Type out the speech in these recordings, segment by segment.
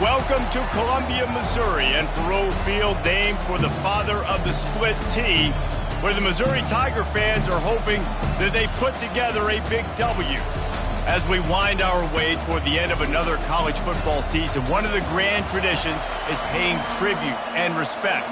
Welcome to Columbia, Missouri, and Faurot Field, named for the father of the split T, where the Missouri Tiger fans are hoping that they put together a big W. As we wind our way toward the end of another college football season, one of the grand traditions is paying tribute and respect.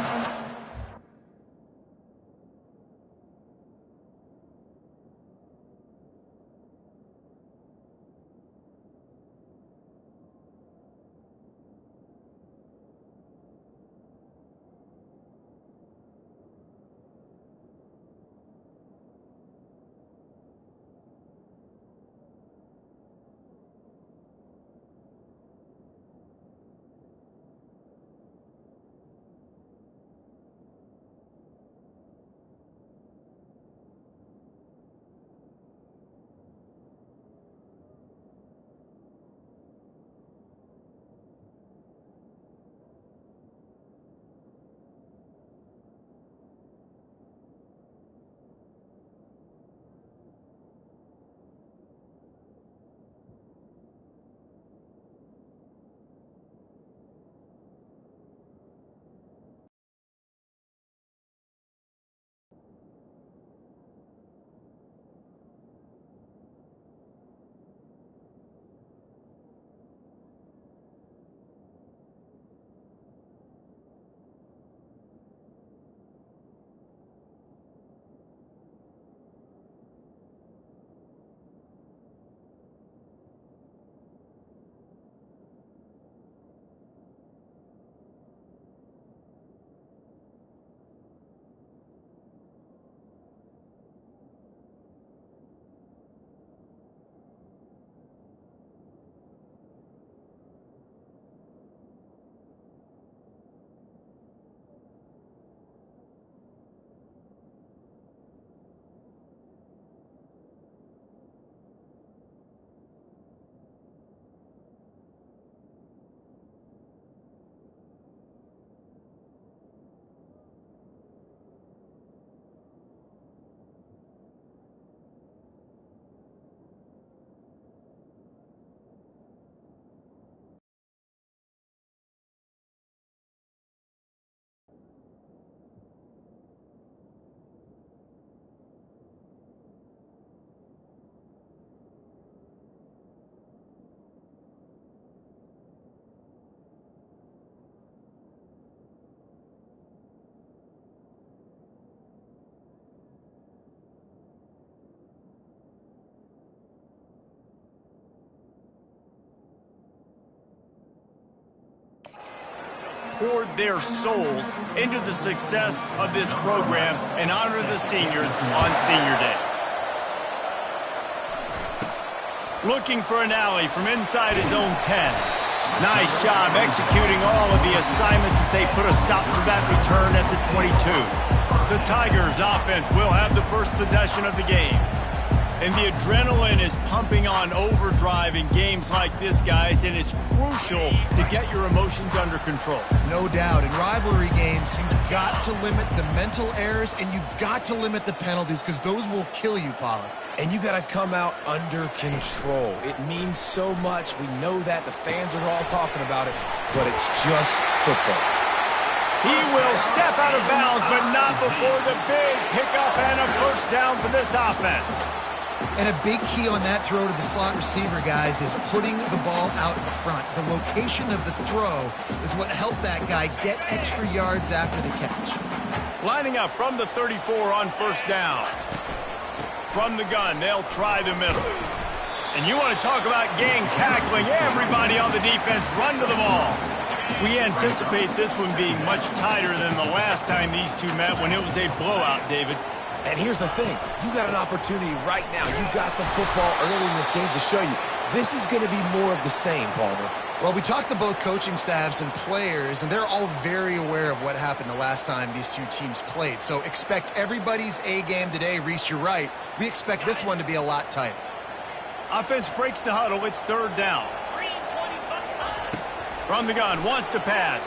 Poured their souls into the success of this program and honor the seniors on Senior Day. Looking for an alley from inside his own 10. Nice job executing all of the assignments as they put a stop to that return at the 22. The Tigers offense will have the first possession of the game. And the adrenaline is pumping on overdrive in games like this, guys, and it's crucial to get your emotions under control. No doubt. In rivalry games, you've got to limit the mental errors, and you've got to limit the penalties, because those will kill you, Pollard. And you got to come out under control. It means so much. We know that. The fans are all talking about it, but it's just football. He will step out of bounds, but not before the big pickup and a first down for this offense. And a big key on that throw to the slot receiver, guys, is putting the ball out in front. The location of the throw is what helped that guy get extra yards after the catch. Lining up from the 34 on first down. From the gun, they'll try the middle. And you want to talk about gang cackling. Everybody on the defense run to the ball. We anticipate this one being much tighter than the last time these two met when it was a blowout, David. And here's the thing. You got an opportunity right now. You got the football early in this game to show you. This is going to be more of the same, Palmer. Well, we talked to both coaching staffs and players, and they're all very aware of what happened the last time these two teams played. So expect everybody's A game today. Reese, you're right. We expect this one to be a lot tighter. Offense breaks the huddle. It's third down. From the gun, wants to pass.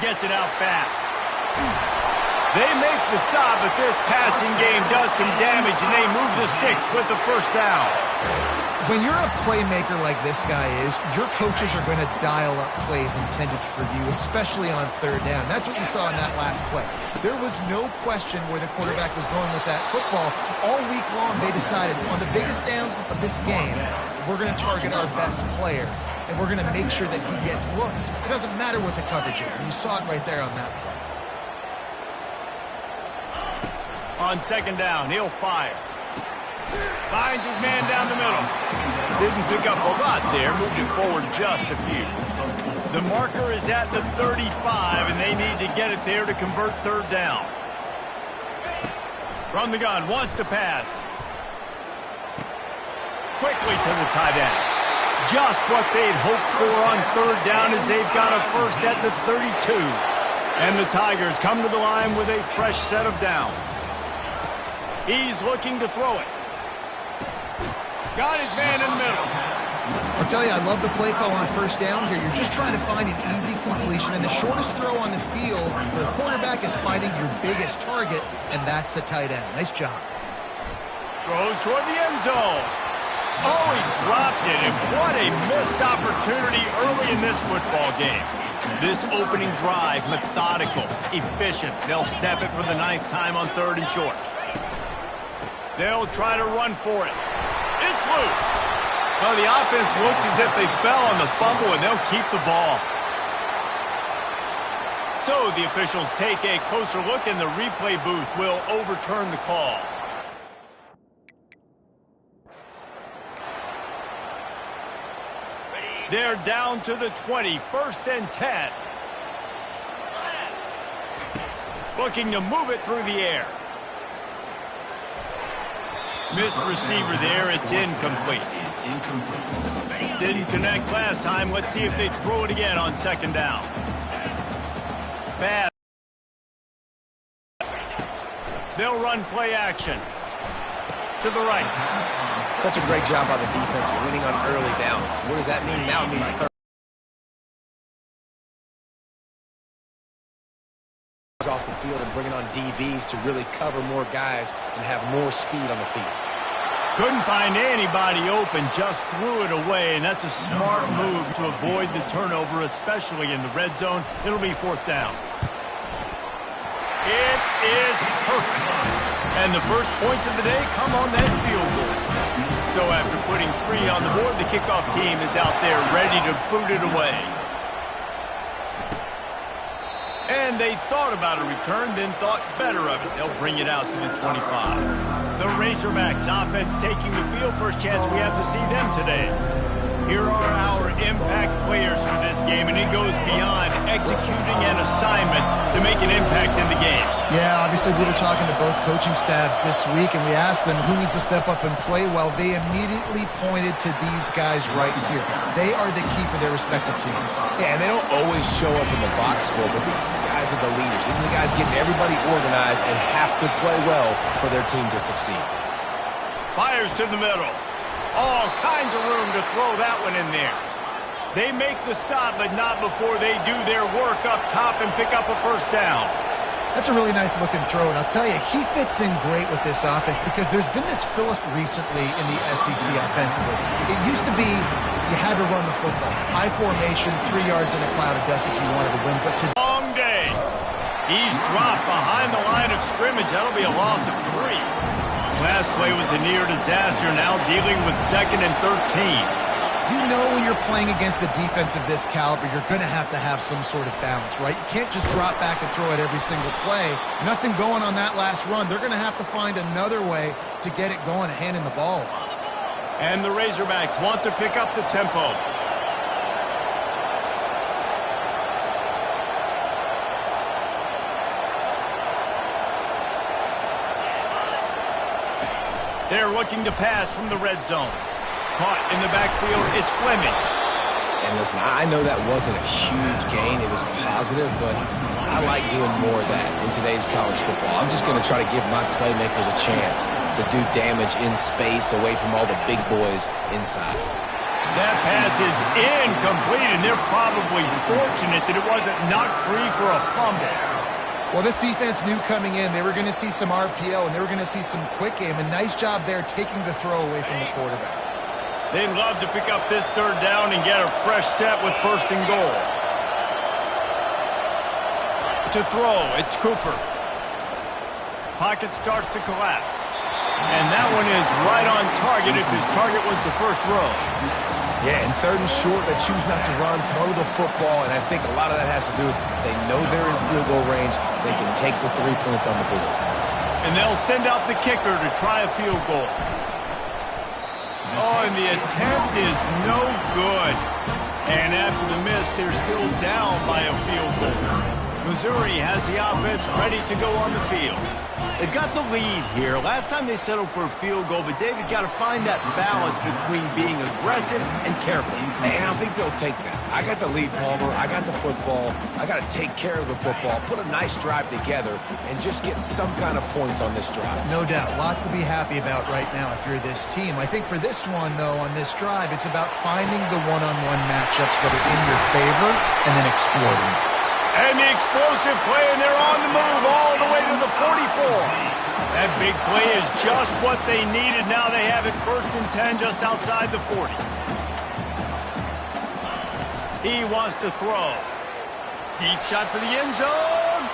Gets it out fast. They make the stop, but this passing game does some damage, and they move the sticks with the first down. When you're a playmaker like this guy is, your coaches are going to dial up plays intended for you, especially on third down. That's what you saw in that last play. There was no question where the quarterback was going with that football. All week long, they decided on the biggest downs of this game, we're going to target our best player, and we're going to make sure that he gets looks. It doesn't matter what the coverage is, and you saw it right there on that play. On second down, he'll fire. Finds his man down the middle. Didn't pick up a lot there, moved it forward just a few. The marker is at the 35, and they need to get it there to convert third down. From the gun, wants to pass. Quickly to the tight end. Just what they'd hoped for on third down as they've got a first at the 32. And the Tigers come to the line with a fresh set of downs. He's looking to throw it. Got his man in the middle. I'll tell you, I love the play call on first down here. You're just trying to find an easy completion, and the shortest throw on the field, the quarterback is finding your biggest target, and that's the tight end. Nice job. Throws toward the end zone. Oh, he dropped it, and what a missed opportunity early in this football game. This opening drive, methodical, efficient. They'll snap it for the 9th time on 3rd and short. They'll try to run for it. It's loose. Well, the offense looks as if they fell on the fumble, and they'll keep the ball. So the officials take a closer look, and the replay booth will overturn the call. They're down to the 20, 1st and 10. Looking to move it through the air. Missed receiver there, it's incomplete. Didn't connect last time. Let's see if they throw it again on second down. Bad. They'll run play action. To the right. Such a great job by the defense winning on early downs. What does that mean? Now it means third off the field and bringing on DBs to really cover more guys and have more speed on the field. Couldn't find anybody open, just threw it away, and that's a smart move to avoid the turnover, especially in the red zone. It'll be 4th down. It is perfect. And the first points of the day come on that field goal. So after putting 3 on the board, the kickoff team is out there ready to boot it away. And they thought about a return, then thought better of it. They'll bring it out to the 25. The Razorbacks offense taking the field. First chance we have to see them today. Here are our impact players for this game, and it goes beyond executing an assignment to make an impact in the game. Yeah, obviously we were talking to both coaching staffs this week, and we asked them who needs to step up and play well. They immediately pointed to these guys right here. They are the key for their respective teams. Yeah, and they don't always show up in the box score, but these are the guys are the leaders. These are the guys getting everybody organized and have to play well for their team to succeed. Fires to the middle. All kinds of room to throw that one in there. They make the stop, but not before they do their work up top and pick up a first down. That's a really nice looking throw, and I'll tell you, he fits in great with this offense because there's been this fill-up recently in the SEC offensively. It used to be you had to run the football. High formation, 3 yards in a cloud of dust if you wanted to win. But today, long day. He's dropped behind the line of scrimmage. That'll be a loss of 3. Last play was a near disaster, now dealing with 2nd and 13. You know when you're playing against a defense of this caliber, you're going to have some sort of balance, right? You can't just drop back and throw it every single play. Nothing going on that last run. They're going to have to find another way to get it going, handing the ball off. And the Razorbacks want to pick up the tempo. They're looking to pass from the red zone. Caught in the backfield, it's Fleming. And listen, I know that wasn't a huge gain. It was positive, but I like doing more of that in today's college football. I'm just going to try to give my playmakers a chance to do damage in space away from all the big boys inside. That pass is incomplete, and they're probably fortunate that it wasn't knocked free for a fumble. Well, this defense knew coming in they were going to see some RPO and they were going to see some quick game. A nice job there taking the throw away from the quarterback. They'd love to pick up this third down and get a fresh set with first and goal. To throw, it's Cooper. Pocket starts to collapse. And that one is right on target if his target was the first row. Yeah, and third and short, they choose not to run, throw the football, and I think a lot of that has to do with they know they're in field goal range. They can take the 3 points on the board. And they'll send out the kicker to try a field goal. Oh, and the attempt is no good. And after the miss, they're still down by a field goal. Missouri has the offense ready to go on the field. They've got the lead here. Last time they settled for a field goal, but David got to find that balance between being aggressive and careful. And I think they'll take that. I got the lead, Palmer. I got the football. I got to take care of the football, put a nice drive together, and just get some kind of points on this drive. No doubt. Lots to be happy about right now if you're this team. I think for this one, though, on this drive, it's about finding the one-on-one matchups that are in your favor and then exploiting. And the explosive play, and they're on the move all the way to the 44. That big play is just what they needed. Now they have it 1st and 10 just outside the 40. He wants to throw. Deep shot for the end zone.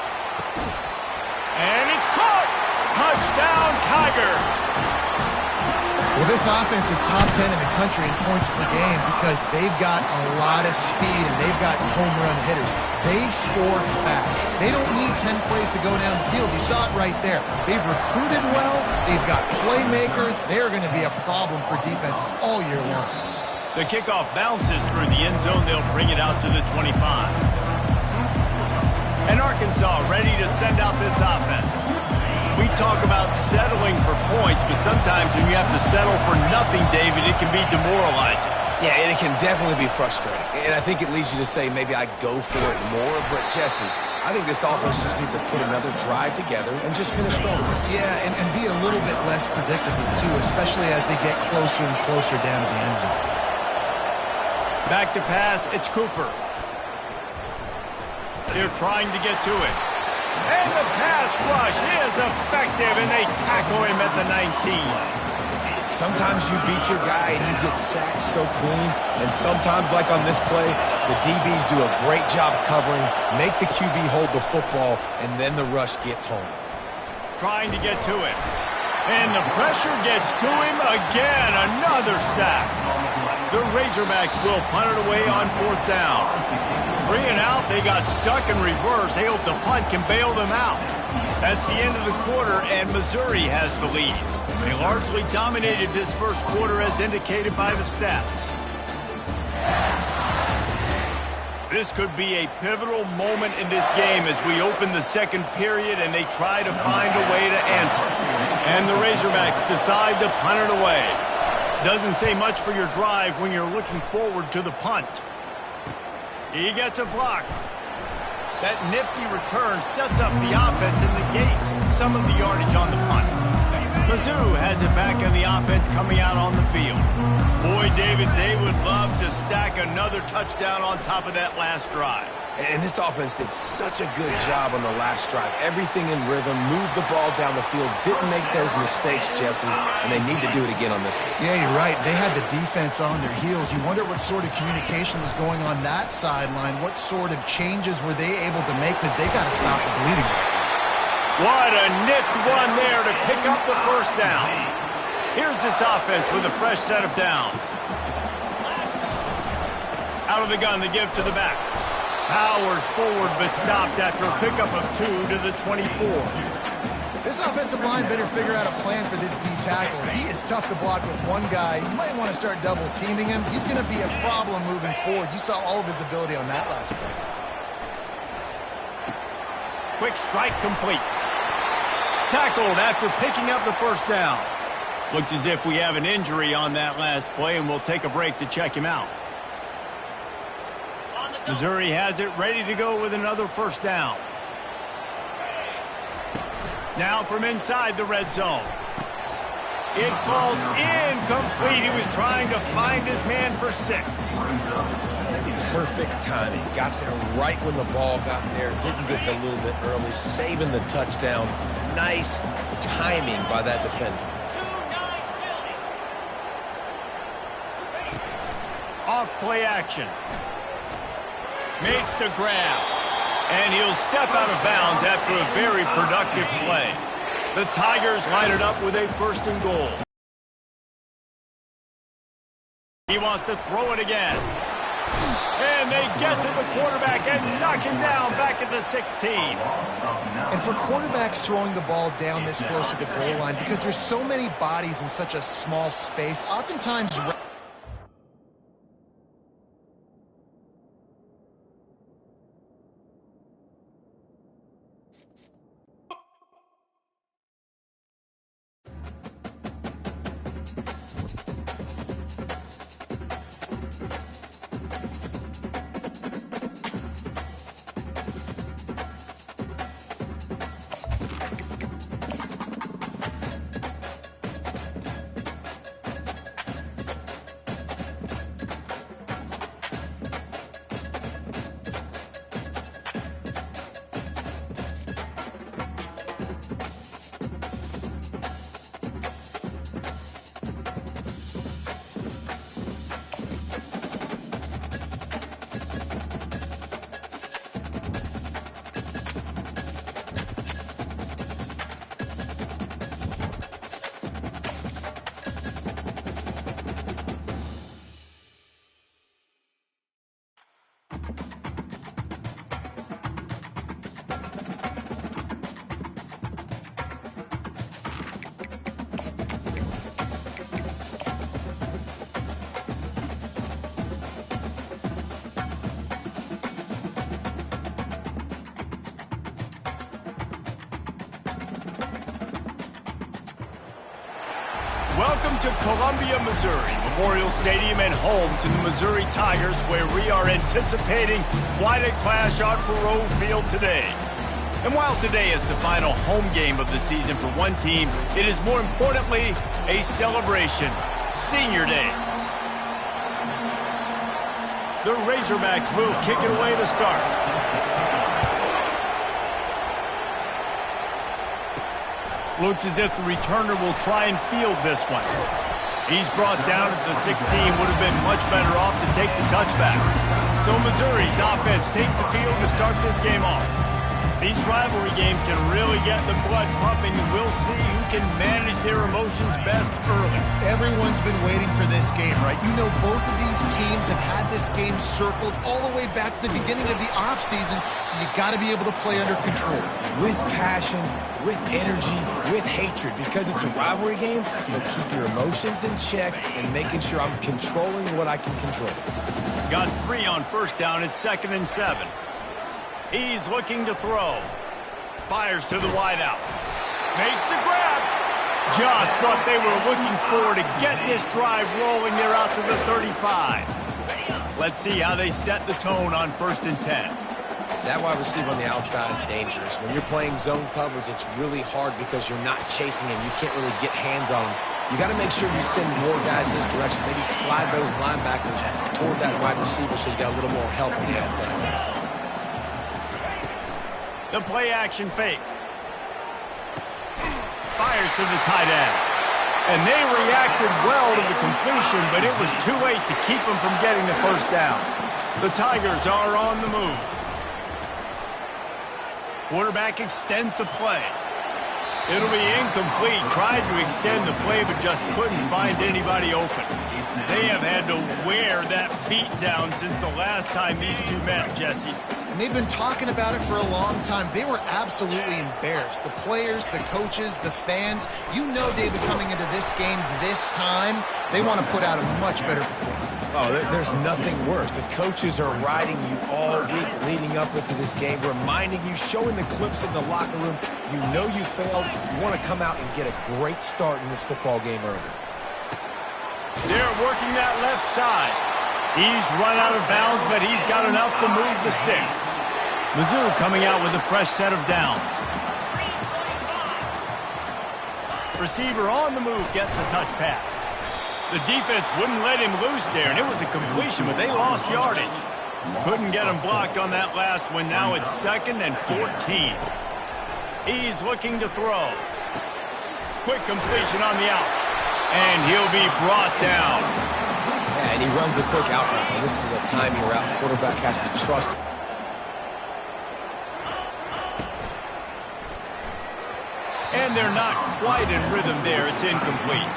And it's caught. Touchdown, Tigers. Well, this offense is top 10 in the country in points per game because they've got a lot of speed and they've got home run hitters. They score fast. They don't need 10 plays to go down the field. You saw it right there. They've recruited well. They've got playmakers. They're going to be a problem for defenses all year long. The kickoff bounces through the end zone. They'll bring it out to the 25. And Arkansas ready to send out this offense. We talk about settling for points, but sometimes when you have to settle for nothing, David, it can be demoralizing. Yeah, and it can definitely be frustrating. And I think it leads you to say maybe I go for it more. But, Jesse, I think this offense just needs to put another drive together and just finish strong. Yeah, and be a little bit less predictable, too, especially as they get closer and closer down to the end zone. Back to pass, it's Cooper. They're trying to get to it. And the pass rush is effective, and they tackle him at the 19. Sometimes you beat your guy and you get sacked so clean, and sometimes, like on this play, the DBs do a great job covering, make the QB hold the football, and then the rush gets home. Trying to get to it. And the pressure gets to him again. Another sack. The Razorbacks will punt it away on 4th down. 3 and out, they got stuck in reverse. They hope the punt can bail them out. That's the end of the quarter, and Missouri has the lead. They largely dominated this first quarter as indicated by the stats. This could be a pivotal moment in this game as we open the second period and they try to find a way to answer. And the Razorbacks decide to punt it away. Doesn't say much for your drive when you're looking forward to the punt. He gets a block. That nifty return sets up the offense and negates some of the yardage on the punt. Mizzou has it back on the offense coming out on the field. Boy, David, they would love to stack another touchdown on top of that last drive. And this offense did such a good job on the last drive. Everything in rhythm, moved the ball down the field, didn't make those mistakes, Jesse, and they need to do it again on this one. Yeah, you're right. They had the defense on their heels. You wonder what sort of communication was going on that sideline. What sort of changes were they able to make because they got to stop the bleeding. What a nifty one there to pick up the first down. Here's this offense with a fresh set of downs. Out of the gun to give to the back. Powers forward but stopped after a pickup of 2 to the 24. This offensive line better figure out a plan for this D tackle. He is tough to block with one guy. You might want to start double teaming him. He's going to be a problem moving forward. You saw all of his ability on that last play. Quick strike complete. Tackled after picking up the first down. Looks as if we have an injury on that last play, and we'll take a break to check him out. Missouri has it ready to go with another first down. Now from inside the red zone. It falls incomplete. He was trying to find his man for 6. Perfect timing. Got there right when the ball got there. Didn't get a little bit early. Saving the touchdown. Nice timing by that defender. off play action. Makes the grab. And he'll step out of bounds after a very productive play. The Tigers line it up with a 1st and goal. He wants to throw it again. And they get to the quarterback and knock him down back at the 16. And for quarterbacks throwing the ball down this close to the goal line, because there's so many bodies in such a small space, oftentimes... Welcome to Columbia, Missouri, Memorial Stadium and home to the Missouri Tigers, where we are anticipating quite a clash on Faroe Field today. And while today is the final home game of the season for one team, it is more importantly a celebration, Senior Day. The Razorbacks will kick it away to start. Looks as if the returner will try and field this one. He's brought down at the 16, would have been much better off to take the touchback. So Missouri's offense takes the field to start this game off. These rivalry games can really get the blood pumping, and we'll see who can manage their emotions best early. Everyone's been waiting for this game, right? You know, both of these teams have had this game circled all the way back to the beginning of the offseason, so you got to be able to play under control. With passion, with energy, with hatred, because it's a rivalry game, you'll keep your emotions in check and making sure I'm controlling what I can control. Got 3 on 1st down. It's 2nd and 7. He's looking to throw. Fires to the wideout. Makes the grab. Just what they were looking for to get this drive rolling. They're out to the 35. Let's see how they set the tone on 1st and 10. That wide receiver on the outside is dangerous. When you're playing zone coverage, it's really hard because you're not chasing him. You can't really get hands on him. You got to make sure you send more guys his direction. Maybe slide those linebackers toward that wide receiver so you got a little more help on the outside. The play action fake. Fires to the tight end. And they reacted well to the completion, but it was too late to keep them from getting the 1st down. The Tigers are on the move. Quarterback extends the play. It'll be incomplete. Tried to extend the play, but just couldn't find anybody open. They have had to wear that beat down since the last time these two met, Jesse. And they've been talking about it for a long time. They were absolutely embarrassed. The players, the coaches, the fans. You know, David, coming into this game this time, they want to put out a much better performance. Oh, there's nothing worse. The coaches are riding you all week leading up into this game, reminding you, showing the clips in the locker room. You know you failed. You want to come out and get a great start in this football game early. They're working that left side. He's run out of bounds, but he's got enough to move the sticks. Mizzou coming out with a fresh set of downs. Receiver on the move gets the touch pass. The defense wouldn't let him loose there, and it was a completion, but they lost yardage. Couldn't get him blocked on that last one. Now it's 2nd and 14. He's looking to throw. Quick completion on the out. And he'll be brought down. Yeah, and he runs a quick out route. And this is a timing route. Quarterback has to trust. And they're not quite in rhythm there. It's incomplete.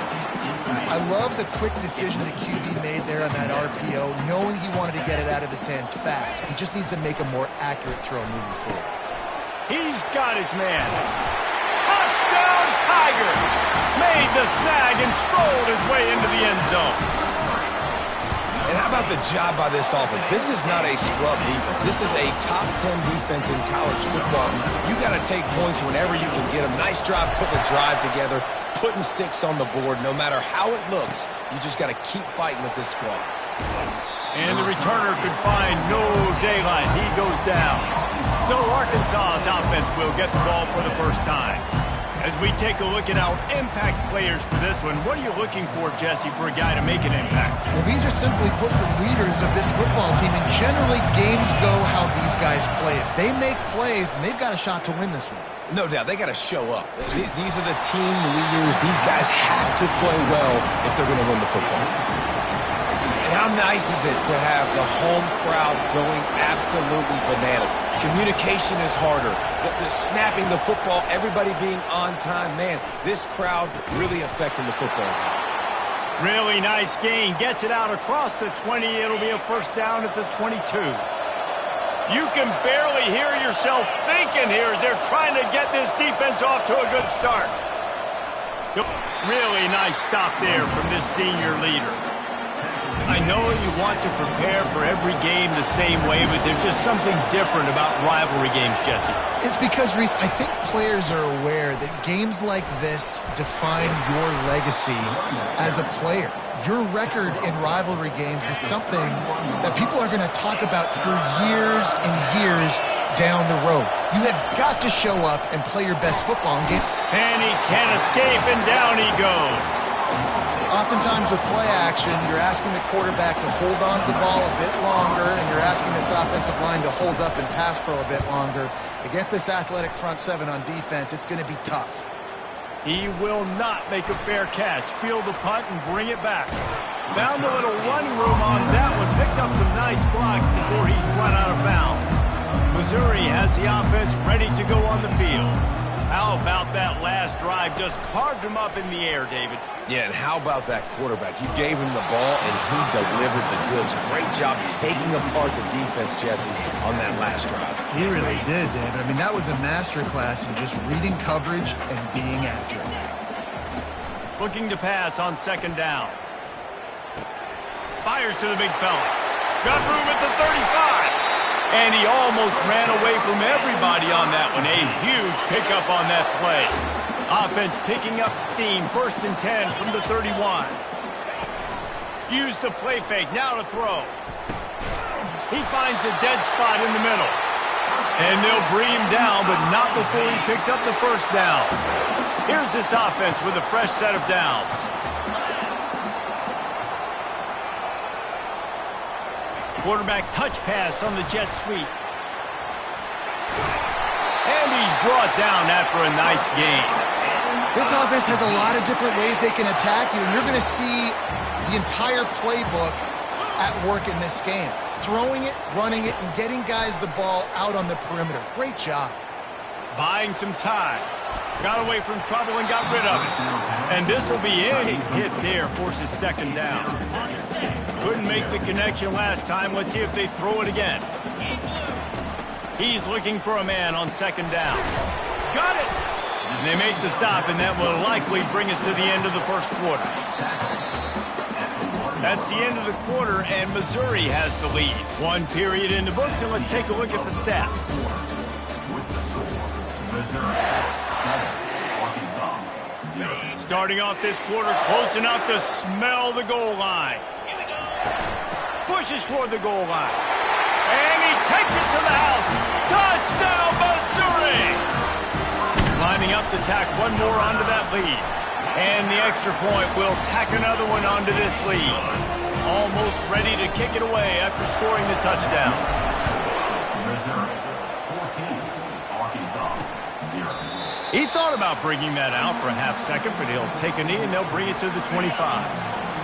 I love the quick decision the QB made there on that RPO, knowing he wanted to get it out of his hands fast. He just needs to make a more accurate throw moving forward. He's got his man. Touchdown, Tiger! Made the snag and strolled his way into the end zone. And how about the job by this offense? This is not a scrub defense. This is a top 10 defense in college football. You got to take points whenever you can get them. Nice job putting the drive together, putting 6 on the board. No matter how it looks, you just got to keep fighting with this squad. And the returner could find no daylight. He goes down. So Arkansas's offense will get the ball for the first time. As we take a look at our impact players for this one, what are you looking for, Jesse, for a guy to make an impact? Well, these are simply put the leaders of this football team, and generally games go how these guys play. If they make plays, then they've got a shot to win this one. No doubt, they got to show up. These are the team leaders. These guys have to play well if they're going to win the football. And how nice is it to have the home crowd going absolutely bananas? Communication is harder. The snapping the football, everybody being on time. Man, this crowd really affecting the football game. Really nice gain. Gets it out across the 20. It'll be a first down at the 22. You can barely hear yourself thinking here as they're trying to get this defense off to a good start. Really nice stop there from this senior leader. I know you want to prepare for every game the same way, but there's just something different about rivalry games, Jesse. It's because, Reese, I think players are aware that games like this define your legacy as a player. Your record in rivalry games is something that people are going to talk about for years and years down the road. You have got to show up and play your best football game. And he can't escape, and down he goes. Oftentimes with play action, you're asking the quarterback to hold on to the ball a bit longer, and you're asking this offensive line to hold up and pass pro a bit longer. Against this athletic front seven on defense, it's going to be tough. He will not make a fair catch. Field the punt and bring it back. Found a little running room on that one. Picked up some nice blocks before he's run out of bounds. Missouri has the offense ready to go on the field. How about that last drive? Just carved him up in the air, David. Yeah, and how about that quarterback? You gave him the ball, and he delivered the goods. Great job taking apart the defense, Jesse, on that last drive. He really did, David. I mean, that was a masterclass in just reading coverage and being accurate. Looking to pass on second down. Fires to the big fella. Got room at the 35. And he almost ran away from everybody on that one. A huge pickup on that play. Offense picking up steam. 1st and 10 from the 31. Use the play fake. Now to throw. He finds a dead spot in the middle. And they'll bring him down, but not before he picks up the first down. Here's this offense with a fresh set of downs. Quarterback touch pass on the jet sweep. And he's brought down after a nice gain. This offense has a lot of different ways they can attack you, and you're going to see the entire playbook at work in this game. Throwing it, running it, and getting guys the ball out on the perimeter. Great job. Buying some time. Got away from trouble and got rid of it. And this will be a hit there, forces second down. Couldn't make the connection last time. Let's see if they throw it again. He's looking for a man on second down. Got it! And they make the stop, and that will likely bring us to the end of the first quarter. That's the end of the quarter, and Missouri has the lead. 1 period in the books, and let's take a look at the stats. Starting off this quarter, close enough to smell the goal line. Pushes toward the goal line. And he takes it to the house. Touchdown, Missouri! Lining up to tack one more onto that lead. And the extra point will tack another one onto this lead. Almost ready to kick it away after scoring the touchdown. Missouri 14, Arkansas 0. He thought about bringing that out for a half second, but he'll take a knee and they'll bring it to the 25.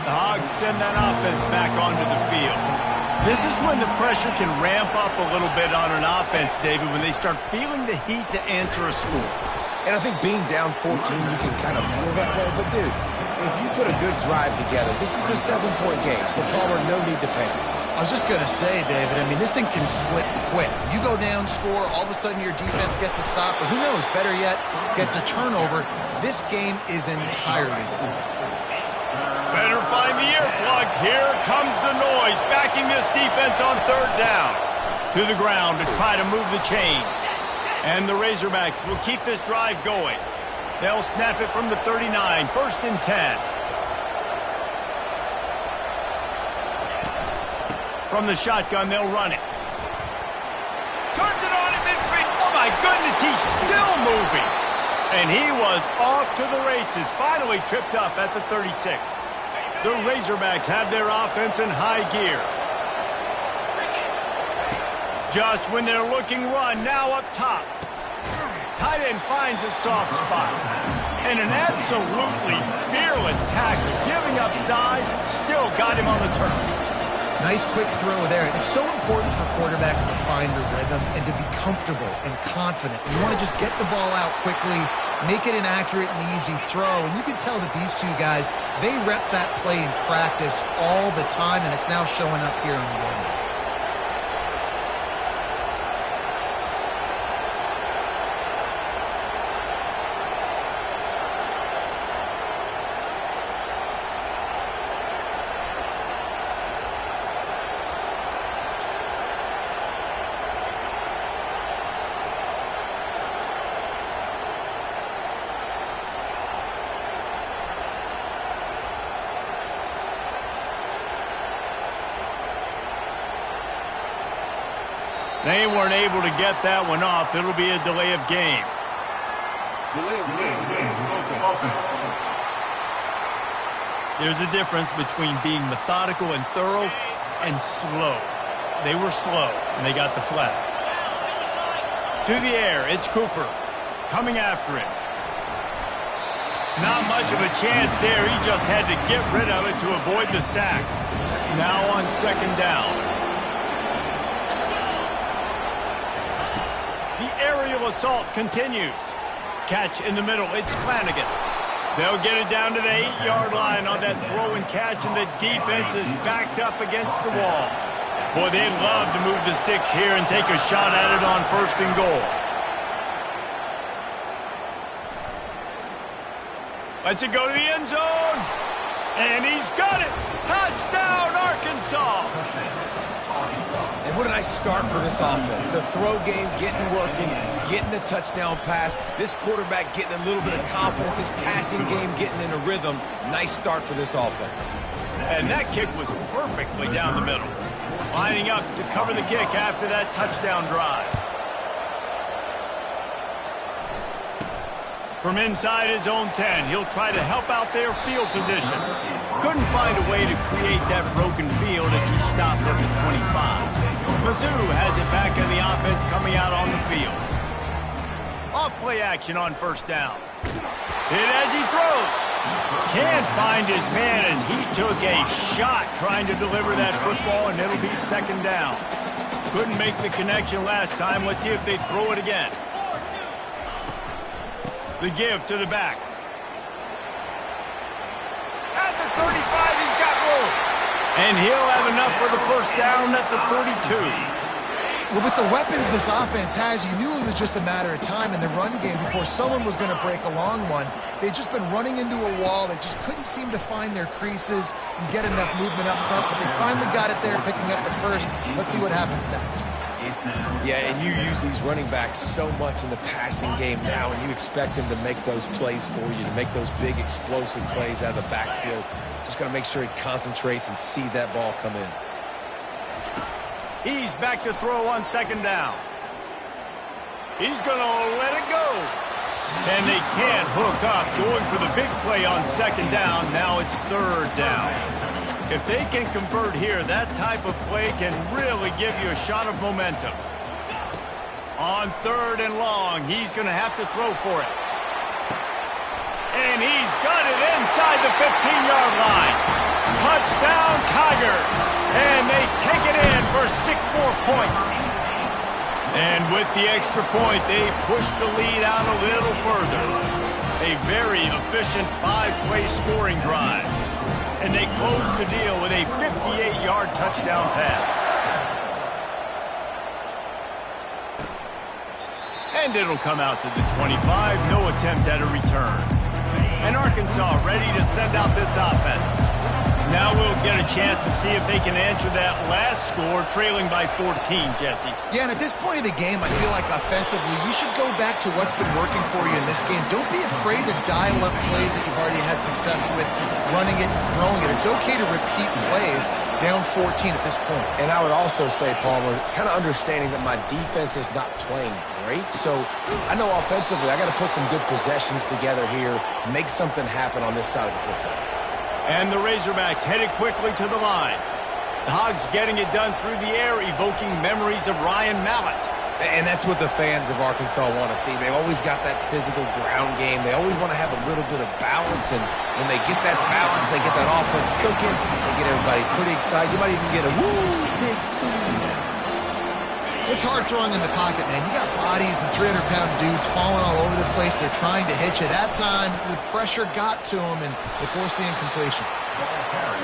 The Hogs send that offense back onto the field. This is when the pressure can ramp up a little bit on an offense, David, when they start feeling the heat to answer a score. And I think being down 14, you can kind of feel that way. But, dude, if you put a good drive together, this is a 7-point game, so Palmer, no need to panic. I was just going to say, David, I mean, this thing can flip quick. You go down, score, all of a sudden your defense gets a stop, or who knows, better yet, gets a turnover. This game is entirely different. Better find the earplugs. Here comes the noise, backing this defense on third down. To the ground to try to move the chains. And the Razorbacks will keep this drive going. They'll snap it from the 39, 1st and 10. From the shotgun, they'll run it. Turns it on in midfield. Oh, my goodness, he's still moving. And he was off to the races, finally tripped up at the 36. The Razorbacks have their offense in high gear. Just when they're looking run, now up top. Tight end finds a soft spot. And an absolutely fearless tackle, giving up size, still got him on the turf. Nice quick throw there. It's so important for quarterbacks to find the rhythm and to be comfortable and confident. You want to just get the ball out quickly, make it an accurate and easy throw. And you can tell that these two guys, they rep that play in practice all the time, and it's now showing up here in the game. They weren't able to get that one off. It'll be a delay of game. There's a difference between being methodical and thorough and slow. They were slow, and they got the flag. To the air, it's Cooper coming after him. Not much of a chance there. He just had to get rid of it to avoid the sack. Now on 2nd down. The aerial assault continues. Catch in the middle. It's Flanagan. They'll get it down to the 8-yard line on that throw and catch, and the defense is backed up against the wall. Boy, they'd love to move the sticks here and take a shot at it on 1st and goal. Lets it go to the end zone. And he's got it. Touchdown, Arkansas. And what a nice start for this offense. The throw game getting working, getting the touchdown pass. This quarterback getting a little bit of confidence. This passing game getting in a rhythm. Nice start for this offense. And that kick was perfectly down the middle. Lining up to cover the kick after that touchdown drive. From inside his own 10, he'll try to help out their field position. Couldn't find a way to create that broken field as he stopped at the 25. Mizzou has it back in the offense coming out on the field. Off-play action on 1st down. Hit as he throws. Can't find his man as he took a shot trying to deliver that football, and it'll be 2nd down. Couldn't make the connection last time. Let's see if they throw it again. The give to the back. At the 35, he's got room. And he'll have enough for the 1st down at the 42. Well, with the weapons this offense has, you knew it was just a matter of time in the run game before someone was going to break a long one. They'd just been running into a wall. They just couldn't seem to find their creases and get enough movement up front, but they finally got it there, picking up the 1st. Let's see what happens next. Yeah, and you use these running backs so much in the passing game now, and you expect them to make those plays for you, to make those big explosive plays out of the backfield. Just got to make sure he concentrates and see that ball come in. He's back to throw on 2nd down. He's going to let it go. And they can't hook up, going for the big play on 2nd down. Now it's 3rd down. If they can convert here, that type of play can really give you a shot of momentum. On 3rd and long, he's going to have to throw for it. And he's got it inside the 15-yard line. Touchdown, Tigers! And they take it in for 6 more points. And with the extra point, they push the lead out a little further. A very efficient 5-play scoring drive. And they close the deal with a 58-yard touchdown pass. And it'll come out to the 25. No attempt at a return. And Arkansas ready to send out this offense. Now we'll get a chance to see if they can answer that last score, trailing by 14, Jesse. Yeah, and at this point of the game, I feel like offensively, you should go back to what's been working for you in this game. Don't be afraid to dial up plays that you've already had success with, running it and throwing it. It's okay to repeat plays down 14 at this point. And I would also say, Palmer, kind of understanding that my defense is not playing great. So I know offensively, I got to put some good possessions together here, make something happen on this side of the football. And the Razorbacks headed quickly to the line. The Hogs getting it done through the air, evoking memories of Ryan Mallett. And that's what the fans of Arkansas want to see. They've always got that physical ground game. They always want to have a little bit of balance. And when they get that balance, they get that offense cooking, they get everybody pretty excited. You might even get a woo, big city. It's hard throwing in the pocket, man. You got bodies and 300-pound dudes falling all over the place. They're trying to hit you. That time, the pressure got to them, and they forced the incompletion.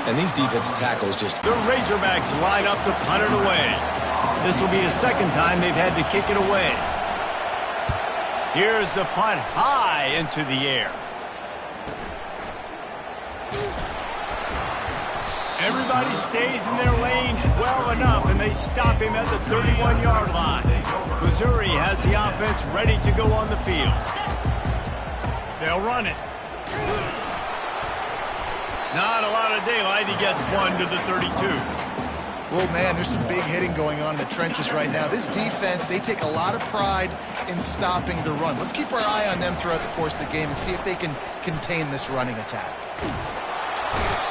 And these defensive tackles just... The Razorbacks line up to punt it away. This will be the second time they've had to kick it away. Here's the punt high into the air. Everybody stays in their lanes well enough, and they stop him at the 31-yard line. Missouri has the offense ready to go on the field. They'll run it. Not a lot of daylight. He gets one to the 32. Well, man, there's some big hitting going on in the trenches right now. This defense, they take a lot of pride in stopping the run. Let's keep our eye on them throughout the course of the game and see if they can contain this running attack.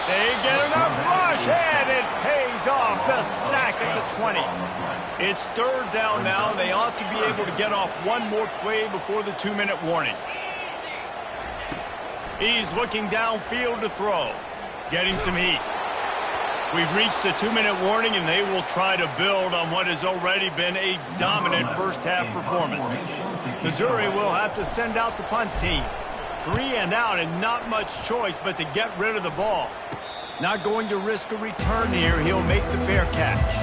They get enough rush, and it pays off. The sack at the 20. It's third down now. They ought to be able to get off one more play before the 2-minute warning. He's looking downfield to throw. Getting some heat. We've reached the 2-minute warning, and they will try to build on what has already been a dominant first-half performance. Missouri will have to send out the punt team. 3 and out, and not much choice but to get rid of the ball. Not going to risk a return here. He'll make the fair catch.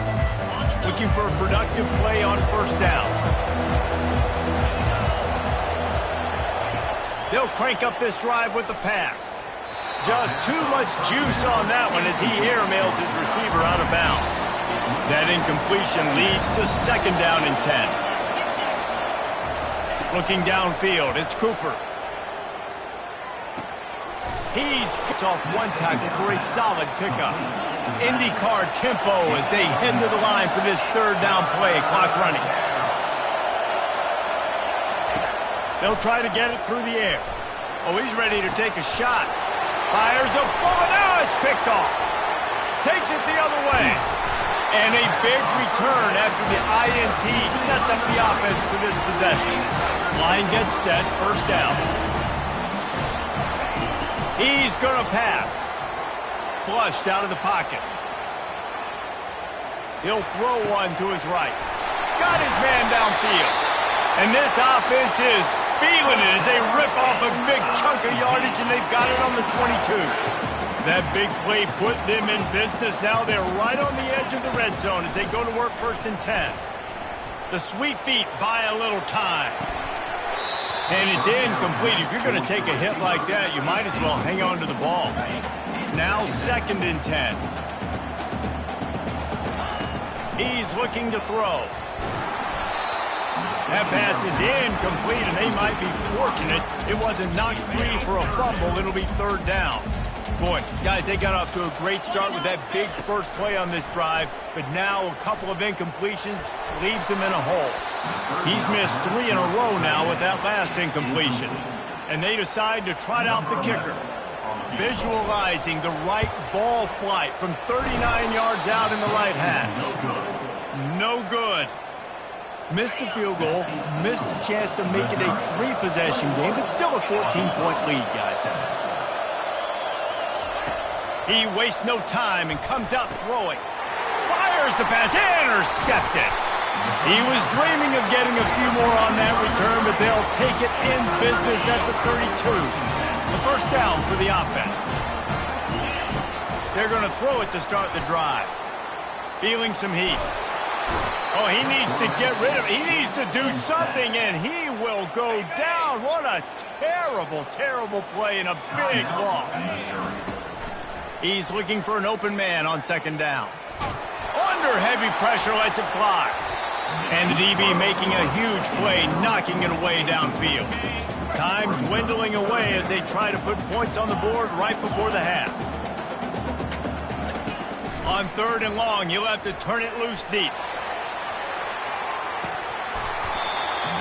Looking for a productive play on first down. They'll crank up this drive with the pass. Just too much juice on that one as he airmails his receiver out of bounds. That incompletion leads to second down and 10. Looking downfield, it's Cooper. He's off one tackle for a solid pickup. IndyCar tempo as they head to the line for this third down play. Clock running. They'll try to get it through the air. Oh, he's ready to take a shot. Fires a bullet. Now it's picked off. Takes it the other way. And a big return after the INT sets up the offense for this possession. Line gets set. First down. He's going to pass. Flushed out of the pocket. He'll throw one to his right. Got his man downfield. And this offense is feeling it as they rip off a big chunk of yardage, and they've got it on the 22. That big play put them in business. Now they're right on the edge of the red zone as they go to work first and 10. The sweet feet buy a little time. And it's incomplete. If you're going to take a hit like that, you might as well hang on to the ball. Now second and 10. He's looking to throw. That pass is incomplete, and they might be fortunate it wasn't knocked free for a fumble. It'll be third down. Boy, guys, they got off to a great start with that big first play on this drive, but now a couple of incompletions leaves him in a hole. He's missed 3 in a row now with that last incompletion. And they decide to trot out the kicker. Visualizing the right ball flight from 39 yards out in the right hash. No good. Missed the field goal, missed the chance to make it a 3-possession game, but still a 14-point lead, guys. He wastes no time and comes out throwing. Fires the pass, intercepted. He was dreaming of getting a few more on that return, but they'll take it in business at the 32. The first down for the offense. They're going to throw it to start the drive. Feeling some heat. Oh, he needs to get rid of it. He needs to do something, and he will go down. What a terrible, terrible play and a big loss. He's looking for an open man on second down. Under heavy pressure, lets it fly. And the DB making a huge play, knocking it away downfield. Time dwindling away as they try to put points on the board right before the half. On third and long, you'll have to turn it loose deep.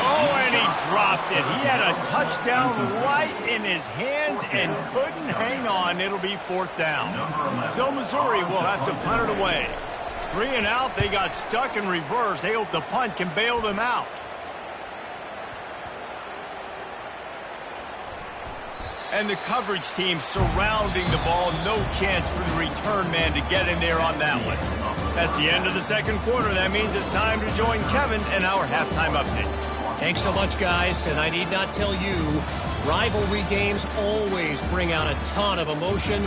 Oh, and he dropped it. He had a touchdown right in his hands and couldn't hang on. It'll be fourth down. So Missouri will have to punt it away. 3 and out, they got stuck in reverse. They hope the punt can bail them out. And the coverage team surrounding the ball. No chance for the return man to get in there on that one. That's the end of the second quarter. That means it's time to join Kevin in our halftime update. Thanks so much, guys. And I need not tell you, rivalry games always bring out a ton of emotion.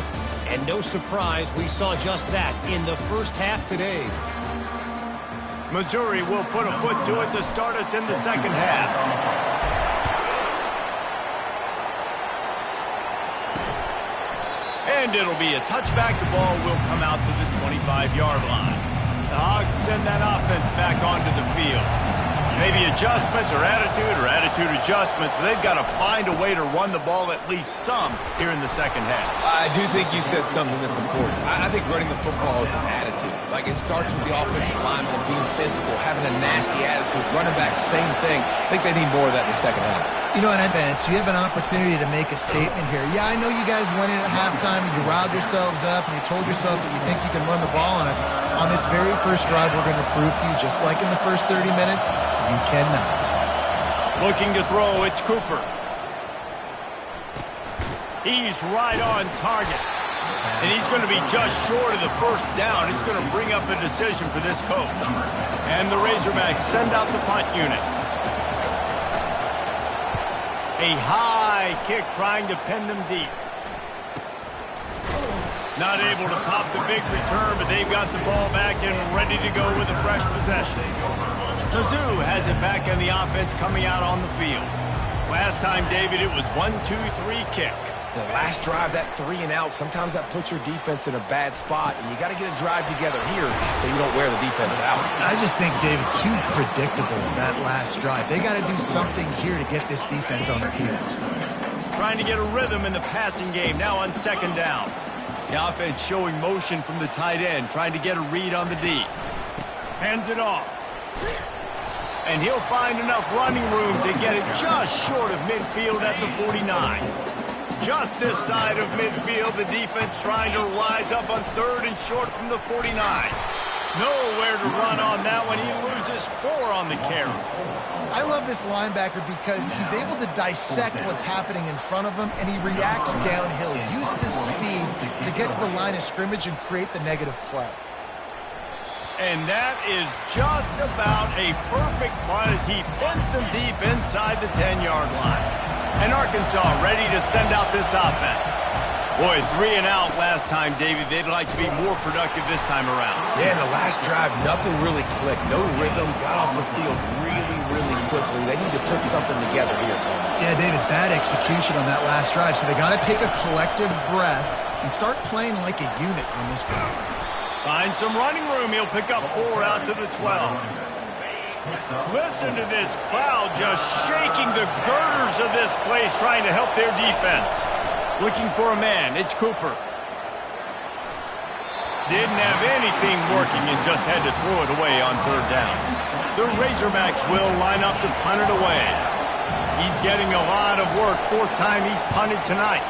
And no surprise, we saw just that in the first half today. Missouri will put a foot to it to start us in the second half. And it'll be a touchback. The ball will come out to the 25-yard line. The Hogs send that offense back onto the field. Maybe adjustments or attitude adjustments, but they've got to find a way to run the ball at least some here in the second half. I do think you said something that's important. I think running the football is an attitude. Like, it starts with the offensive lineman being physical, having a nasty attitude. Running back, same thing. I think they need more of that in the second half. You know, in advance, you have an opportunity to make a statement here. Yeah, I know you guys went in at halftime and you riled yourselves up and you told yourself that you think you can run the ball on us. On this very first drive, we're going to prove to you, just like in the first 30 minutes, you cannot. Looking to throw, it's Cooper. He's right on target. And he's going to be just short of the first down. It's going to bring up a decision for this coach. And the Razorbacks send out the punt unit. A high kick trying to pin them deep. Not able to pop the big return, but they've got the ball back and ready to go with a fresh possession. Mizzou has it back in the offense coming out on the field. Last time, David, it was 1-2-3 kick. The last drive, that 3 and out, sometimes that puts your defense in a bad spot, and you got to get a drive together here so you don't wear the defense out. I just think, David, too predictable that last drive. They got to do something here to get this defense on their heels. Trying to get a rhythm in the passing game, now on second down. The offense showing motion from the tight end, trying to get a read on the D. Hands it off. And he'll find enough running room to get it just short of midfield at the 49. Just this side of midfield, the defense trying to rise up on third and short from the 49. Nowhere to run on that one. He loses 4 on the carry. I love this linebacker because he's able to dissect what's happening in front of him, and he reacts downhill, uses his speed to get to the line of scrimmage and create the negative play. And that is just about a perfect punt as he pins them deep inside the 10-yard line. And Arkansas ready to send out this offense. Boy, 3 and out last time, David. They'd like to be more productive this time around. Yeah, in the last drive, nothing really clicked. No rhythm, got off the field really quickly. They need to put something together here, Coleman. Yeah, David, bad execution on that last drive. So they got to take a collective breath and start playing like a unit on this drive. Find some running room. He'll pick up 4 out to the 12. Listen to this crowd just shaking the girders of this place, trying to help their defense. Looking for a man. It's Cooper. Didn't have anything working and just had to throw it away on third down. The Razorbacks will line up to punt it away. He's getting a lot of work. 4th time he's punted tonight.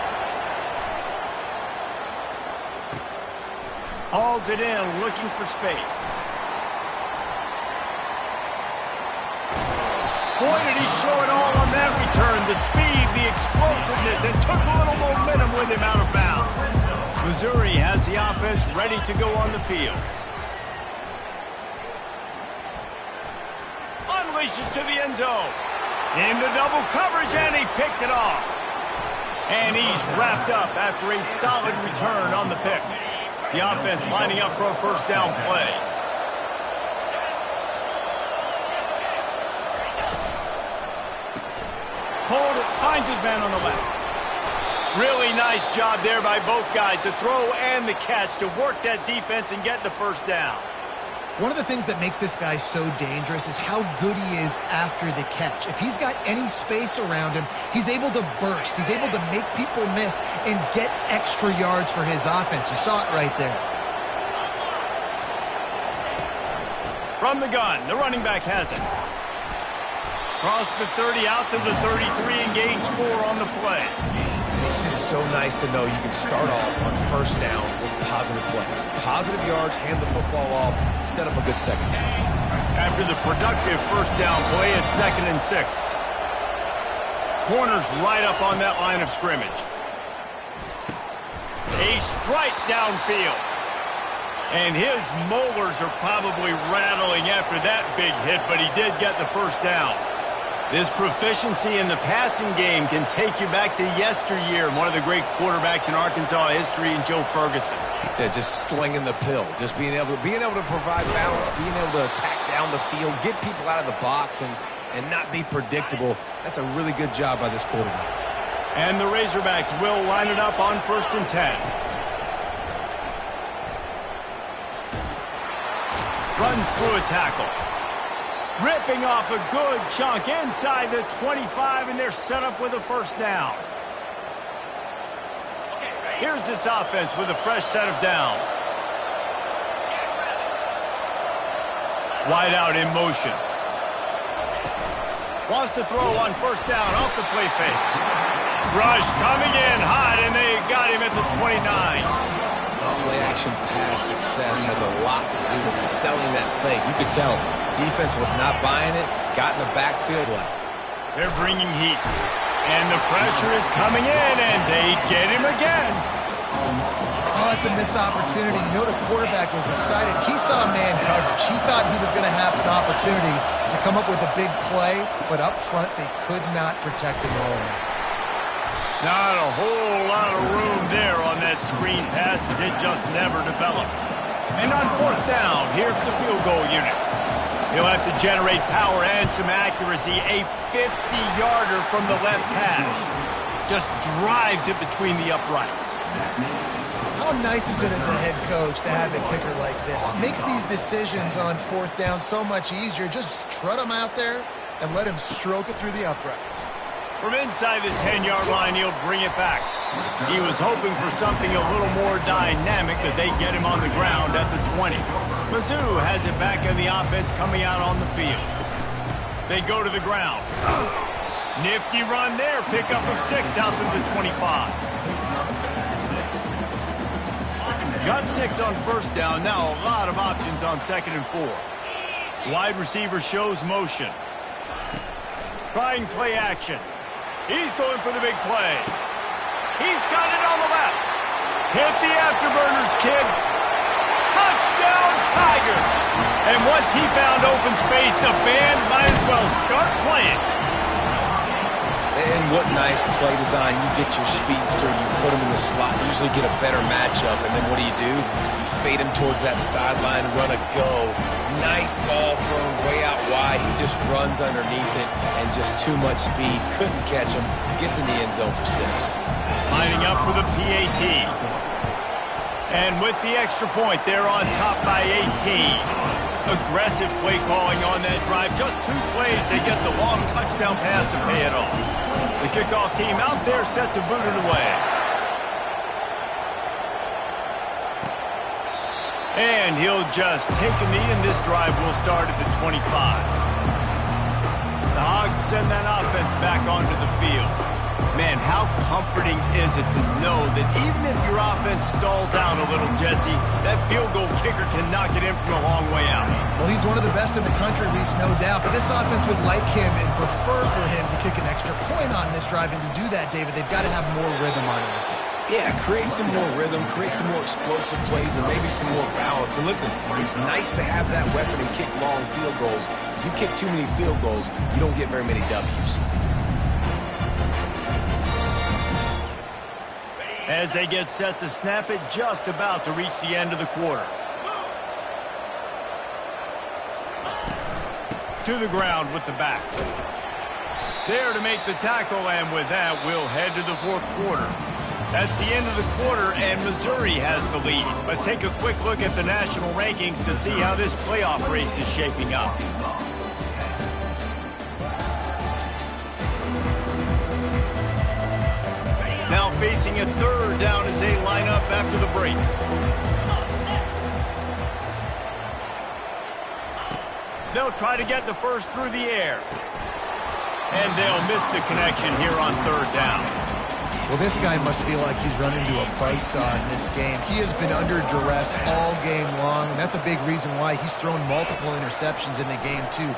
Hauls it in, looking for space. Boy, did he show it all on that return. The speed, the explosiveness, and took a little momentum with him out of bounds. Missouri has the offense ready to go on the field. Unleashes to the end zone. Into double coverage, and he picked it off. And he's wrapped up after a solid return on the pick. The offense lining up for a first down play. Hold it, finds his man on the left. Really nice job there by both guys to throw and the catch to work that defense and get the first down. One of the things that makes this guy so dangerous is how good he is after the catch. If he's got any space around him, he's able to burst. He's able to make people miss and get extra yards for his offense. You saw it right there. From the gun, the running back has it. Cross the 30 out to the 33 and gains 4 on the play. It's just so nice to know you can start off on first down with positive plays. Positive yards, hand the football off, set up a good second down. After the productive first down play, it's 2nd and 6. Corners right up on that line of scrimmage. A strike downfield. And his molars are probably rattling after that big hit, but he did get the first down. This proficiency in the passing game can take you back to yesteryear, one of the great quarterbacks in Arkansas history, in Joe Ferguson. Yeah, just slinging the pill, just being able to provide balance, being able to attack down the field, get people out of the box, and not be predictable. That's a really good job by this quarterback. And the Razorbacks will line it up on 1st and 10. Runs through a tackle. Ripping off a good chunk inside the 25, and they're set up with a first down. Here's this offense with a fresh set of downs. Wide out in motion. Wants to throw on first down off the play fake. Rush coming in hot, and they got him at the 29. Play action pass success has a lot to do with selling that fake. You could tell defense was not buying it, got in the backfield. They're bringing heat. And the pressure is coming in, and they get him again. Oh, it's a missed opportunity. You know the quarterback was excited. He saw man coverage. He thought he was going to have an opportunity to come up with a big play, but up front they could not protect him all. Not a whole lot of room there on that screen pass as it just never developed. And on 4th down, here's the field goal unit. He'll have to generate power and some accuracy. A 50-yarder from the left hash. Just drives it between the uprights. How nice is it as a head coach to have a kicker like this? It makes these decisions on 4th down so much easier. Just trot him out there and let him stroke it through the uprights. From inside the 10-yard line, he'll bring it back. He was hoping for something a little more dynamic, but they get him on the ground at the 20. Mizzou has it back in the offense coming out on the field. They go to the ground. Nifty run there. Pickup of 6 out to the 25. Got 6 on first down. Now a lot of options on 2nd and 4. Wide receiver shows motion. Trying play action. He's going for the big play. He's got it on the left. Hit the afterburners, kid. Touchdown, Tigers. And once he found open space, the band might as well start playing. And what nice play design. You get your speedster, you put him in the slot, usually get a better matchup, and then what do? You fade him towards that sideline, run a go. Nice ball thrown way out wide. He just runs underneath it, and just too much speed. Couldn't catch him. Gets in the end zone for 6. Lining up for the PAT. And with the extra point, they're on top by 18. Aggressive play calling on that drive. Just 2 plays, they get the long touchdown pass to pay it off. The kickoff team out there set to boot it away. And he'll just take a knee, and this drive will start at the 25. The Hogs send that offense back onto the field. Man, how comforting is it to know that even if your offense stalls out a little, Jesse, that field goal kicker can knock it in from a long way out. Well, he's one of the best in the country, Reese, no doubt. But this offense would like him and prefer for him to kick an extra point on this drive. And to do that, David, they've got to have more rhythm on offense. Yeah, create some more rhythm, create some more explosive plays, and maybe some more balance. And listen, it's nice to have that weapon and kick long field goals. If you kick too many field goals, you don't get very many W's. As they get set to snap it, just about to reach the end of the quarter. To the ground with the back. There to make the tackle, and with that, we'll head to the fourth quarter. That's the end of the quarter, and Missouri has the lead. Let's take a quick look at the national rankings to see how this playoff race is shaping up. Now facing a third down as they line up after the break. They'll try to get the first through the air. And they'll miss the connection here on third down. Well, this guy must feel like he's run into a buzzsaw in this game. He has been under duress all game long, and that's a big reason why he's thrown multiple interceptions in the game, too.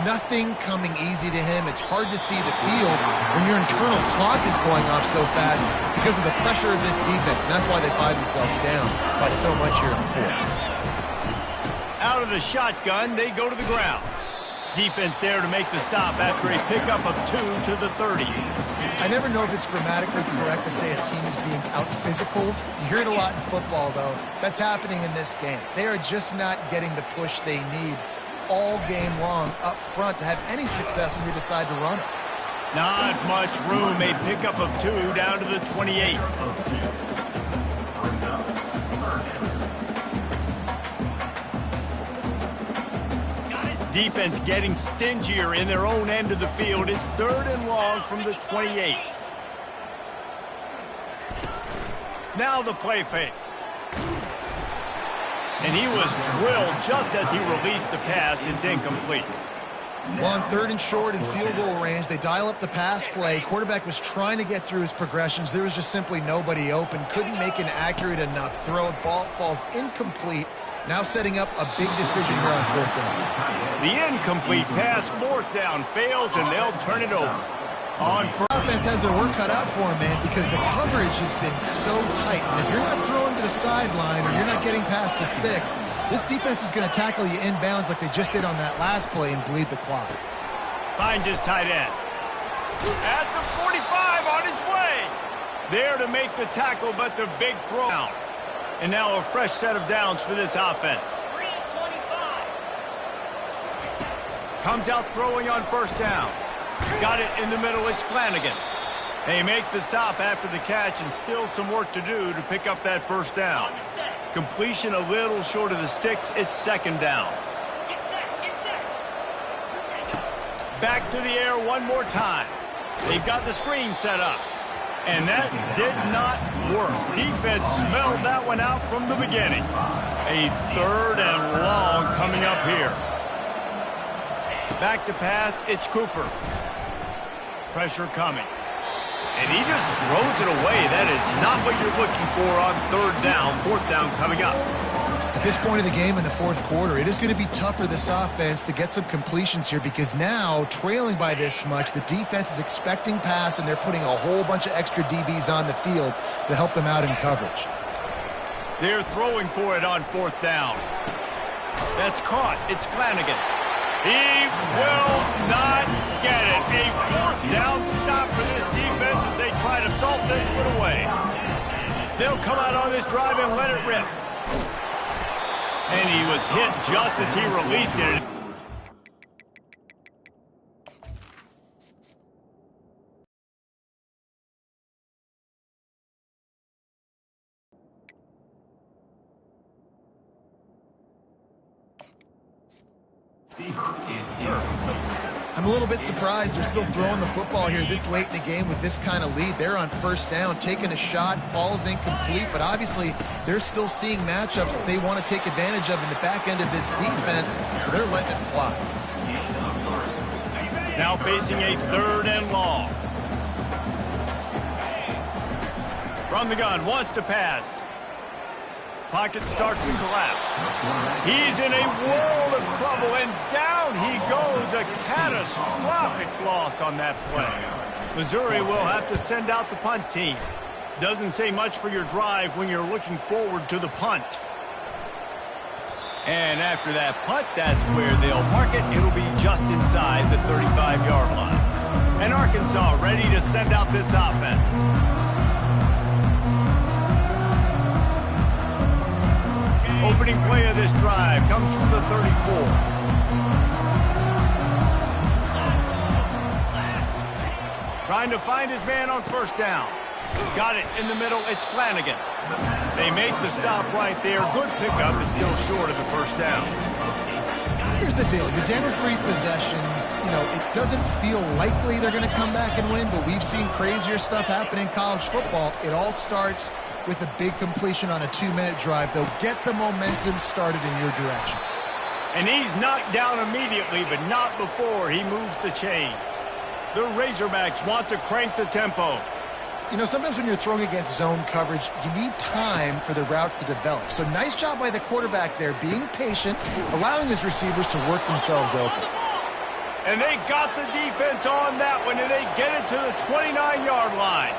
Nothing coming easy to him. It's hard to see the field when your internal clock is going off so fast because of the pressure of this defense, and that's why they find themselves down by so much here in the fourth. Out of the shotgun, they go to the ground. Defense there to make the stop after a pickup of 2 to the 30. I never know if it's grammatically correct to say a team is being out-physicaled. You hear it a lot in football, though. That's happening in this game. They are just not getting the push they need all game long up front to have any success when they decide to run it. Not much room. A pickup of 2 down to the 28. Defense getting stingier in their own end of the field. It's third and long from the 28. Now the play fake. And he was drilled just as he released the pass. It's incomplete. Well, on third and short in field goal range, they dial up the pass play. Quarterback was trying to get through his progressions. There was just simply nobody open. Couldn't make an accurate enough throw. Ball falls incomplete. Now setting up a big decision here on fourth down. The incomplete pass, fourth down, fails, and they'll turn it over. On first. Offense has their work cut out for him, man, because the coverage has been so tight. And if you're not throwing to the sideline or you're not getting past the sticks, this defense is going to tackle you inbounds like they just did on that last play and bleed the clock. Finds his tight end. At the 45 on his way. There to make the tackle, but the big throw down. And now a fresh set of downs for this offense. Comes out throwing on first down. Got it in the middle, it's Flanagan. They make the stop after the catch, and still some work to do to pick up that first down. Completion a little short of the sticks, it's second down. Back to the air one more time. They've got the screen set up. And that did not work. Defense smelled that one out from the beginning. A third and long coming up here. Back to pass, it's Cooper. Pressure coming. And he just throws it away. That is not what you're looking for on third down. Fourth down coming up. At this point of the game in the fourth quarter, it is going to be tough for this offense to get some completions here because now, trailing by this much, the defense is expecting pass, and they're putting a whole bunch of extra DBs on the field to help them out in coverage. They're throwing for it on fourth down. That's caught. It's Flanagan. He will not get it. A fourth down stop for this defense as they try to salt this one away. They'll come out on this drive and let it rip. And he was hit just as he released it. I'm a little bit surprised they're still throwing the football here this late in the game with this kind of lead. They're on first down, taking a shot, falls incomplete, but obviously they're still seeing matchups that they want to take advantage of in the back end of this defense, so they're letting it fly. Now facing a third and long. From the gun, wants to pass. Pocket starts to collapse. He's in a world of trouble, and down he goes. A catastrophic loss on that play. Missouri will have to send out the punt team. Doesn't say much for your drive when you're looking forward to the punt. And after that punt, that's where they'll mark it. It'll be just inside the 35-yard line. And Arkansas ready to send out this offense. Opening play of this drive comes from the 34. Trying to find his man on first down. Got it in the middle. It's Flanagan. They make the stop right there. Good pickup. It's still short of the first down. Here's the deal. You're down to 3 possessions. You know, it doesn't feel likely they're going to come back and win, but we've seen crazier stuff happen in college football. It all starts with a big completion on a 2-minute drive. They'll get the momentum started in your direction. And he's knocked down immediately, but not before he moves the chains. The Razorbacks want to crank the tempo. You know, sometimes when you're throwing against zone coverage, you need time for the routes to develop. So nice job by the quarterback there, being patient, allowing his receivers to work themselves open. And they got the defense on that one, and they get it to the 29-yard line.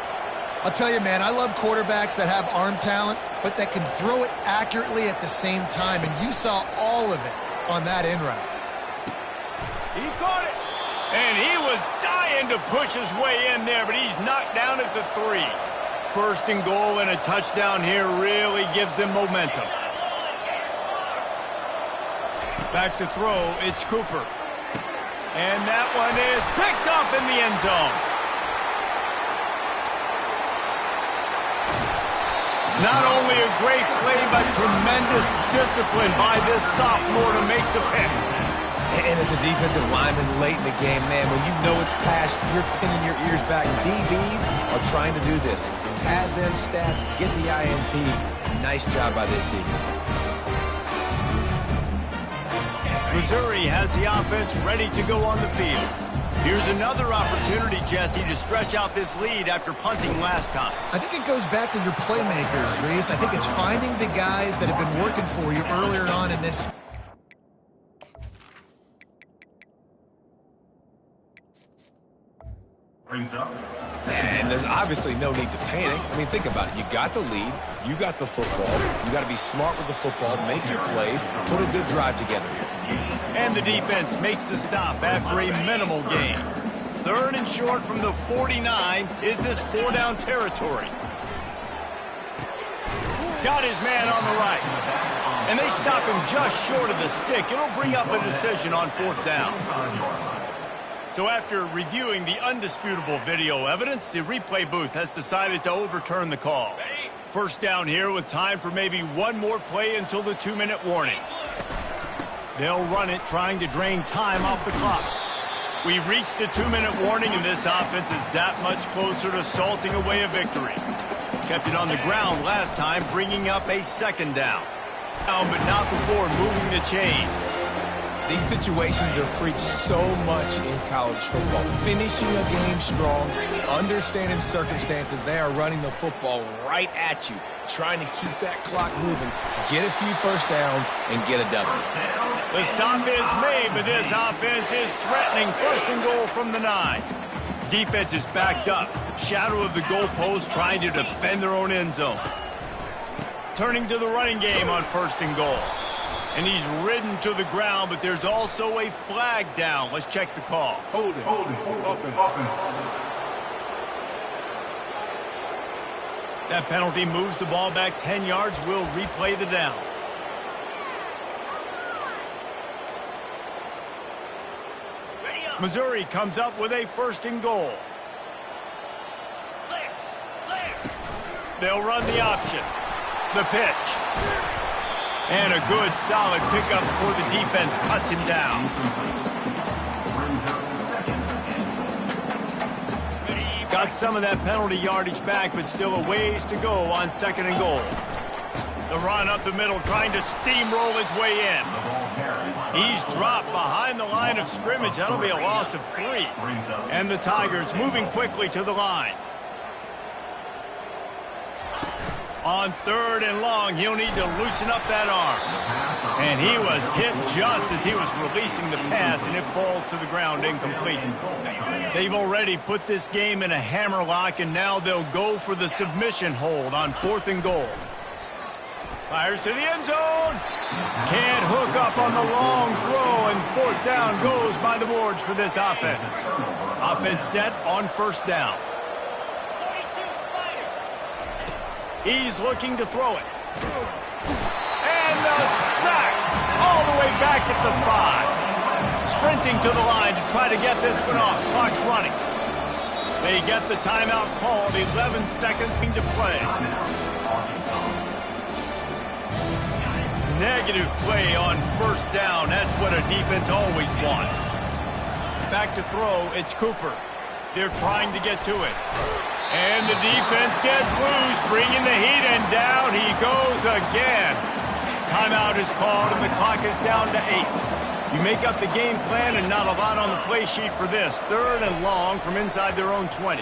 I'll tell you, man, I love quarterbacks that have arm talent, but that can throw it accurately at the same time, and you saw all of it on that in route. He caught it, and he was dying to push his way in there, but he's knocked down at the 3. First and goal and a touchdown here really gives them momentum. Back to throw, it's Cooper. And that one is picked up in the end zone. Not only a great play, but tremendous discipline by this sophomore to make the pick. And as a defensive lineman late in the game, man, when you know it's pass, you're pinning your ears back. DBs are trying to do this. Pad them stats, get the INT. Nice job by this defense. Missouri has the offense ready to go on the field. Here's another opportunity, Jesse, to stretch out this lead after punting last time. I think it goes back to your playmakers, Reese. I think it's finding the guys that have been working for you earlier on in this. Brings up. And there's obviously no need to panic. I mean, think about it. You got the lead. You got the football. You got to be smart with the football, make your plays, put a good drive together here. And the defense makes the stop after a minimal gain. 3rd and short from the 49. Is this 4-down territory? Got his man on the right. And they stop him just short of the stick. It'll bring up a decision on 4th down. So after reviewing the undisputable video evidence, the replay booth has decided to overturn the call. First down here with time for maybe one more play until the 2-minute warning. They'll run it, trying to drain time off the clock. We've reached the 2-minute warning, and this offense is that much closer to salting away a victory. Kept it on the ground last time, bringing up a 2nd down. But not before moving the chains. These situations are preached so much in college football. Finishing a game strong, understanding circumstances. They are running the football right at you, trying to keep that clock moving, get a few first downs, and get a W. The stop is made, but this offense is threatening. 1st and goal from the 9. Defense is backed up. Shadow of the goalpost, trying to defend their own end zone. Turning to the running game on 1st and goal. And he's ridden to the ground, but there's also a flag down. Let's check the call. Hold it. Offense. That penalty moves the ball back 10 yards. We'll replay the down. Missouri comes up with a 1st and goal. They'll run the option. The pitch. And a good, solid pickup before the defense cuts him down. Got some of that penalty yardage back, but still a ways to go on 2nd and goal. The run up the middle, trying to steamroll his way in. He's dropped behind the line of scrimmage. That'll be a loss of 3. And the Tigers moving quickly to the line. On 3rd and long, he'll need to loosen up that arm. And he was hit just as he was releasing the pass, and it falls to the ground incomplete. They've already put this game in a hammerlock, and now they'll go for the submission hold on 4th and goal. Fires to the end zone. Can't hook up on the long throw, and 4th down goes by the boards for this offense. Offense set on 1st down. He's looking to throw it. And the sack all the way back at the 5. Sprinting to the line to try to get this one off. Clock's running. They get the timeout called. 11 seconds to play. Negative play on 1st down. That's what a defense always wants. Back to throw. It's Cooper. They're trying to get to it. And the defense gets loose, bringing the heat, and down he goes again. Timeout is called, and the clock is down to 8. You make up the game plan, and not a lot on the play sheet for this. 3rd and long from inside their own 20.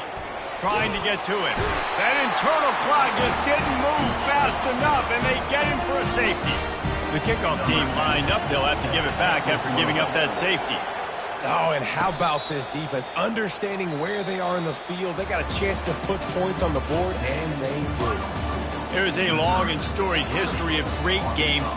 Trying to get to it. That internal clock just didn't move fast enough, and they get him for a safety. The kickoff team lined up. They'll have to give it back after giving up that safety. Oh, and how about this defense? Understanding where they are in the field. They got a chance to put points on the board, and they did. There's a long and storied history of great games